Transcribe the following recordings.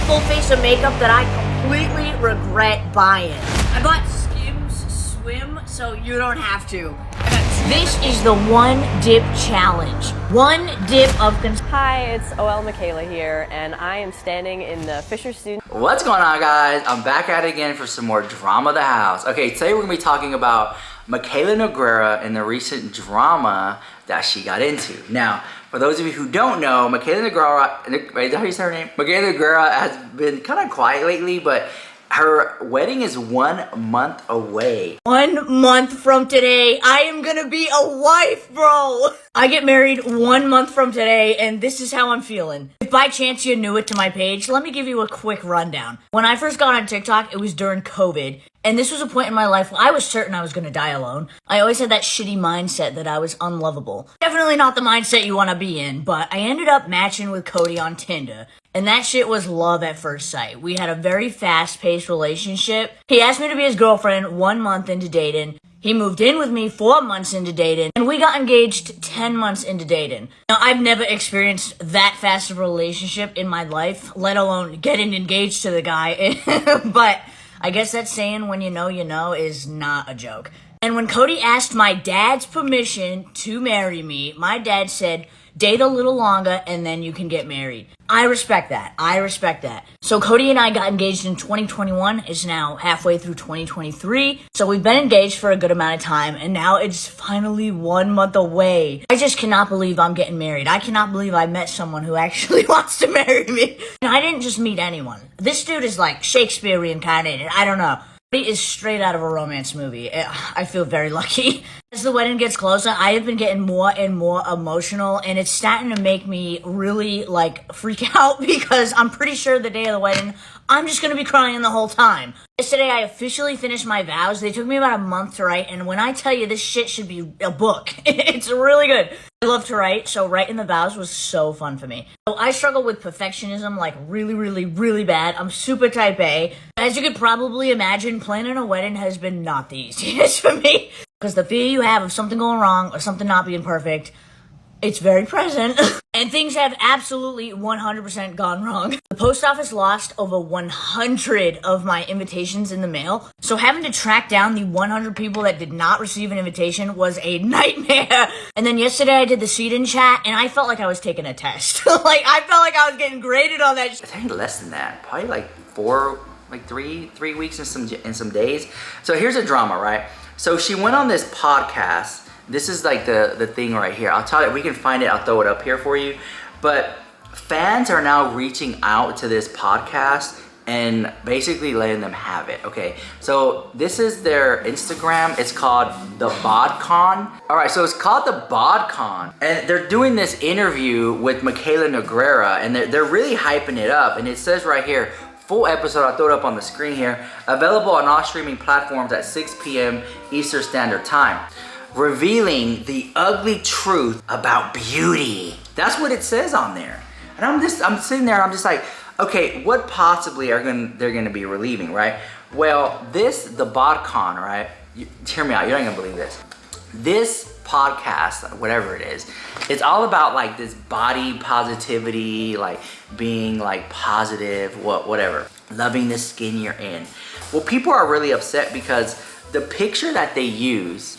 full face of makeup that I completely regret buying. I bought Skims Swim, so you don't have to. This is the one dip challenge. One dip of Hi, it's OL Michaela here, and I am standing in the Fisher student. What's going on, guys? I'm back at it again for some more drama of the house. Okay, today we're gonna be talking about Mikayla Nogueira and the recent drama that she got into. Now, for those of you who don't know, Mikayla Nogueira, wait, is that how you say her name? Mikayla Nogueira has been kind of quiet lately, but her wedding is 1 month away. 1 month from today, I am gonna be a wife, bro. I get married 1 month from today, and this is how I'm feeling. If by chance you're new to my page, let me give you a quick rundown. When I first got on TikTok, it was during COVID, and this was a point in my life where I was certain I was gonna die alone. I always had that shitty mindset that I was unlovable. Definitely not the mindset you wanna be in, but I ended up matching with Cody on Tinder. And that shit was love at first sight. We had a very fast-paced relationship. He asked me to be his girlfriend 1 month into dating. He moved in with me 4 months into dating. And we got engaged 10 months into dating. Now, I've never experienced that fast of a relationship in my life, let alone getting engaged to the guy. But I guess that saying, when you know, is not a joke. And when Cody asked my dad's permission to marry me, my dad said, date a little longer and then you can get married. I respect that. So Cody and I got engaged in 2021. It's now halfway through 2023. So we've been engaged for a good amount of time, and now it's finally 1 month away. I just cannot believe I'm getting married. I cannot believe I met someone who actually wants to marry me. And I didn't just meet anyone. This dude is like Shakespeare reincarnated. I don't know. He is straight out of a romance movie. I feel very lucky. As the wedding gets closer, I have been getting more and more emotional, and it's starting to make me really, freak out because I'm pretty sure the day of the wedding, I'm just gonna be crying the whole time. Yesterday, I officially finished my vows. They took me about a month to write, and when I tell you this shit should be a book, it's really good. I love to write, so writing the vows was so fun for me. So I struggle with perfectionism, really bad. I'm super type A. As you could probably imagine, planning a wedding has been not the easiest for me. Because the fear you have of something going wrong or something not being perfect, it's very present. And things have absolutely 100% gone wrong. The post office lost over 100 of my invitations in the mail. So having to track down the 100 people that did not receive an invitation was a nightmare. And then yesterday I did the seat-in chat, and I felt like I was taking a test. I felt like I was getting graded on that shit. I think less than that, probably three weeks and some days. So here's a drama, right? So she went on this podcast. This is like the thing right here. I'll tell you, we can find it, I'll throw it up here for you. But fans are now reaching out to this podcast and basically letting them have it, okay? So this is their Instagram. It's called The BodCon. All right, so it's called The BodCon. And they're doing this interview with Mikayla Nogueira, and they're really hyping it up. And it says right here, full episode, I'll throw it up on the screen here, available on all streaming platforms at 6 p.m. Eastern Standard Time. Revealing the ugly truth about beauty. That's what it says on there. And I'm sitting there, I'm just like, okay, what possibly they're gonna be relieving, right? Well, the BodCon, right? Hear me out, you're not gonna believe this. This podcast, whatever it is, it's all about this body positivity, being positive, whatever, loving the skin you're in. Well, people are really upset because the picture that they use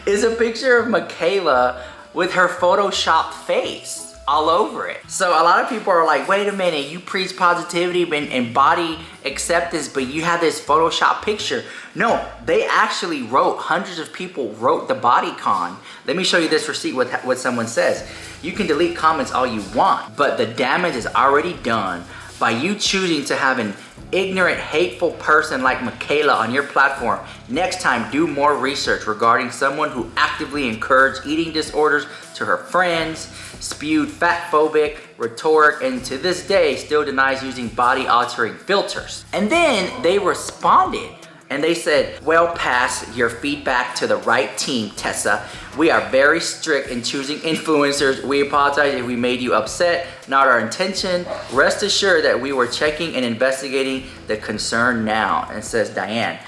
is a picture of Michaela with her photoshopped face all over it. So a lot of people are like, wait a minute, you preach positivity and body acceptance, but you have this Photoshop picture. No, they actually hundreds of people wrote the BodCon. Let me show you this receipt, what someone says. You can delete comments all you want, but the damage is already done by you choosing to have an ignorant, hateful person like Michaela on your platform. Next time, do more research regarding someone who actively encouraged eating disorders to her friends, spewed fat-phobic rhetoric, and to this day still denies using body-altering filters. And then they responded and they said, well, pass your feedback to the right team, Tessa. We are very strict in choosing influencers. We apologize if we made you upset, not our intention. Rest assured that we were checking and investigating the concern now. And it says Diane.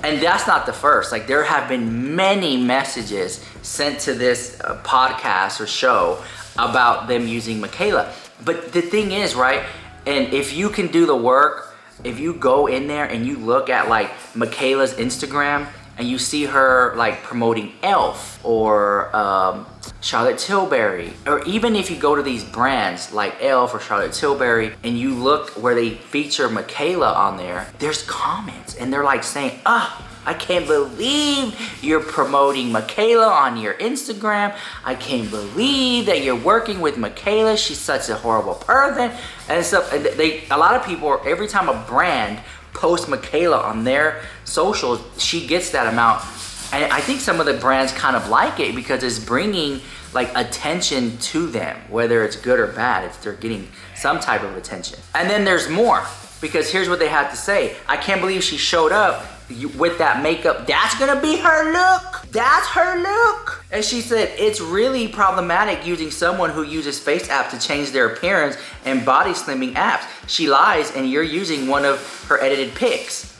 And that's not the first. There have been many messages sent to this podcast or show about them using Michaela. But the thing is, right, And if you can do the work, if you go in there and you look at like Michaela's Instagram and you see her like promoting Elf or Charlotte Tilbury, or even if you go to these brands like Elf or Charlotte Tilbury and you look where they feature Michaela on there, there's comments and they're like saying, I can't believe you're promoting Michaela on your Instagram. I can't believe that you're working with Michaela. She's such a horrible person and stuff. And a lot of people, every time a brand posts Michaela on their socials, she gets that amount. And I think some of the brands kind of like it because it's bringing like attention to them, whether it's good or bad. They're getting some type of attention. And then there's more, because here's what they had to say. I can't believe she showed up with that makeup. That's gonna be her look. That's her look. And she said it's really problematic using someone who uses face apps to change their appearance and body slimming apps. She lies and you're using one of her edited pics.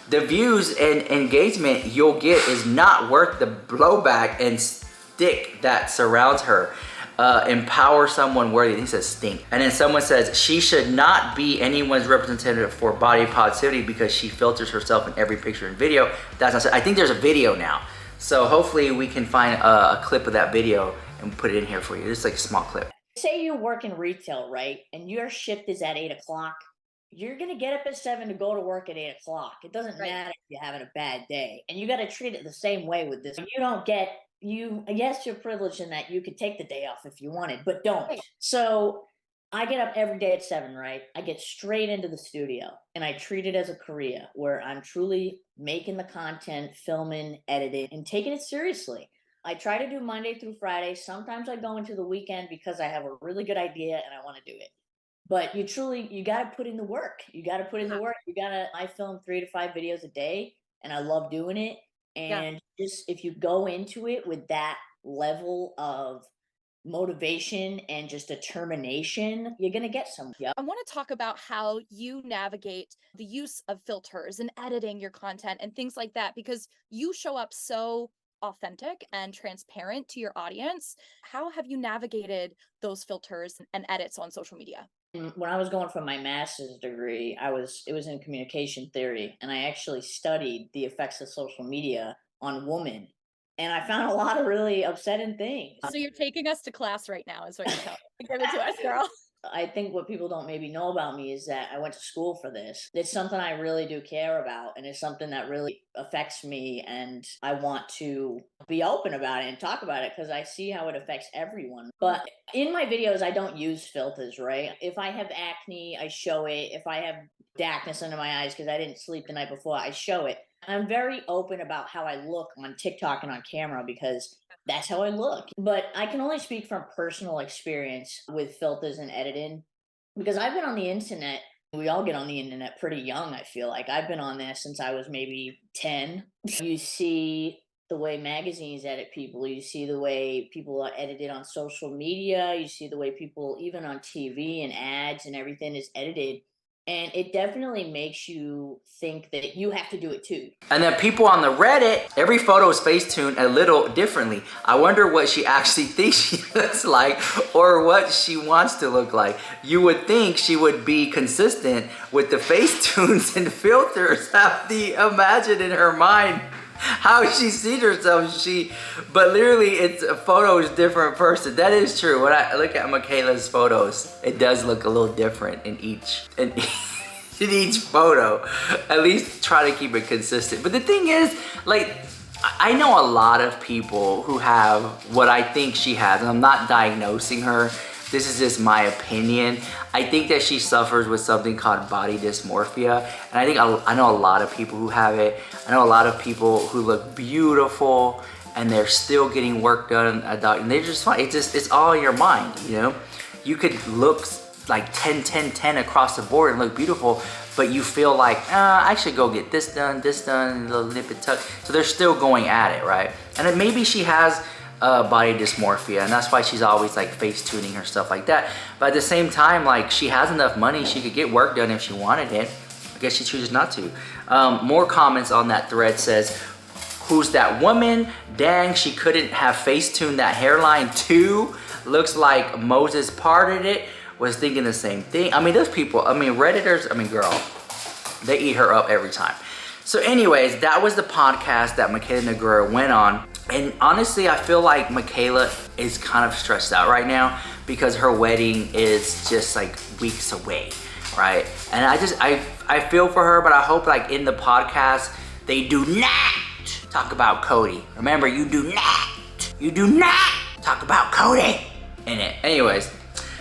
The views and engagement you'll get is not worth the blowback and stick that surrounds her. Empower someone worthy. He says stink. And then someone says she should not be anyone's representative for body positivity because she filters herself in every picture and video. That's not. I think there's a video now, so hopefully we can find a clip of that video and put it in here for you. Just like a small clip. Say you work in retail, right? And your shift is at 8 o'clock. You're gonna get up at 7 to go to work at 8 o'clock. It doesn't matter if you're having a bad day, and you got to treat it the same way with this. You don't get. Yes, you're privileged in that you could take the day off if you wanted, but don't. Right. So I get up every day at 7, right? I get straight into the studio and I treat it as a career where I'm truly making the content, filming, editing, and taking it seriously. I try to do Monday through Friday. Sometimes I go into the weekend because I have a really good idea and I want to do it. But you got to put in the work. I film 3 to 5 videos a day and I love doing it. And just if you go into it with that level of motivation and just determination, you're going to get somewhere. Yep. I want to talk about how you navigate the use of filters and editing your content and things like that, because you show up so authentic and transparent to your audience. How have you navigated those filters and edits on social media? When I was going for my master's degree, it was in communication theory, and I actually studied the effects of social media on women, and I found a lot of really upsetting things. So you're taking us to class right now, is what you're telling me. Give it to us, girl. I think what people don't maybe know about me is that I went to school for this. It's something I really do care about, and it's something that really affects me, and I want to be open about it and talk about it because I see how it affects everyone. But in my videos, I don't use filters, right? If I have acne, I show it. If I have darkness under my eyes because I didn't sleep the night before, I show it. I'm very open about how I look on TikTok and on camera because that's how I look. But I can only speak from personal experience with filters and editing because I've been on the internet. We all get on the internet pretty young, I feel like. I've been on there since I was maybe 10. You see the way magazines edit people. You see the way people are edited on social media. You see the way people, even on TV and ads and everything, is edited. And it definitely makes you think that you have to do it too. And then people on the Reddit, every photo is face-tuned a little differently. I wonder what she actually thinks she looks like or what she wants to look like. You would think she would be consistent with the face-tunes and filters. Have to imagine in her mind how she sees herself. But literally it's a photo is different person. That is true. When I look at Michaela's photos, it does look a little different in each photo. At least try to keep it consistent. But the thing is, like, I know a lot of people who have what I think she has, and I'm not diagnosing her. This is just my opinion. I think that she suffers with something called body dysmorphia. And I know a lot of people who have it. I know a lot of people who look beautiful and they're still getting work done and they're just fine. It's all in your mind, you know? You could look like 10, 10, 10 across the board and look beautiful, but you feel like, I should go get this done, a little nip and tuck. So they're still going at it, right? And then maybe she has body dysmorphia, and that's why she's always like face tuning her stuff like that. But at the same time, like, she has enough money, she could get work done if she wanted it. I guess she chooses not to. More comments on that thread says, who's that woman? Dang, she couldn't have face tuned that hairline too. Looks like Moses parted it. was thinking the same thing. I mean, those people, I mean, Redditors, I mean, girl, they eat her up every time. So anyways, that was the podcast that Mikayla Nogueira went on. And honestly, I feel like Mikayla is kind of stressed out right now because her wedding is just like weeks away, right? And I feel for her, but I hope like in the podcast, they do not talk about Cody. Remember, you do not talk about Cody in it. Anyways,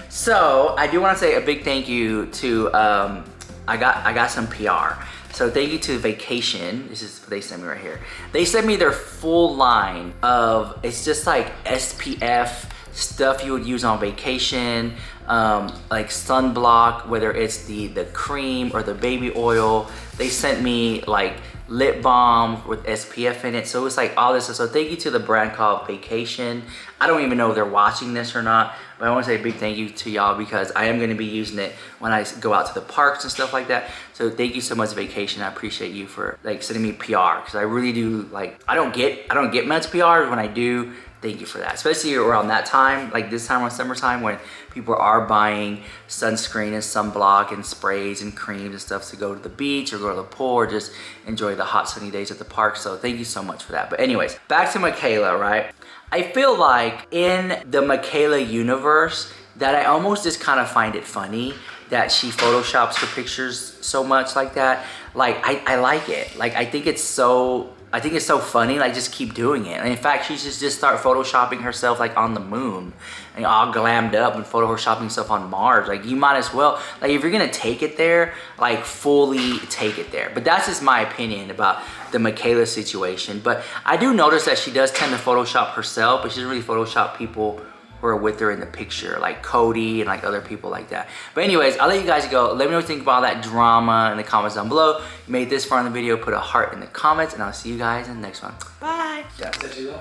so I do want to say a big thank you to, I got some PR. So thank you to Vacation. This is what they sent me right here. They sent me their full line of, it's just like SPF stuff you would use on vacation, like sunblock, whether it's the cream or the baby oil. They sent me like lip balm with SPF in it. So it's like all this. So thank you to the brand called Vacation. I don't even know if they're watching this or not, but I want to say a big thank you to y'all because I am going to be using it when I go out to the parks and stuff like that. So thank you so much, Vacation. I appreciate you for like sending me PR because I really do like, I don't get much PR. When I do, thank you for that. Especially around that time, like this time around summertime when people are buying sunscreen and sunblock and sprays and creams and stuff to go to the beach or go to the pool or just enjoy the hot sunny days at the park. So thank you so much for that. But anyways, back to Mikayla, right? I feel like in the Mikayla universe that I almost just kind of find it funny that she photoshops her pictures so much like that. Like I like it. Like I think it's so funny. Like just keep doing it. And in fact, she should just start photoshopping herself like on the moon and all glammed up and photoshopping stuff on Mars. Like you might as well, like if you're gonna take it there, like fully take it there. But that's just my opinion about the Mikayla situation. But I do notice that she does tend to Photoshop herself, but she doesn't really Photoshop people who are with her in the picture, like Cody and like other people like that. But anyways, I'll let you guys go. Let me know what you think about all that drama in the comments down below. If you made this far in the video, put a heart in the comments, and I'll see you guys in the next one. Bye. Yeah,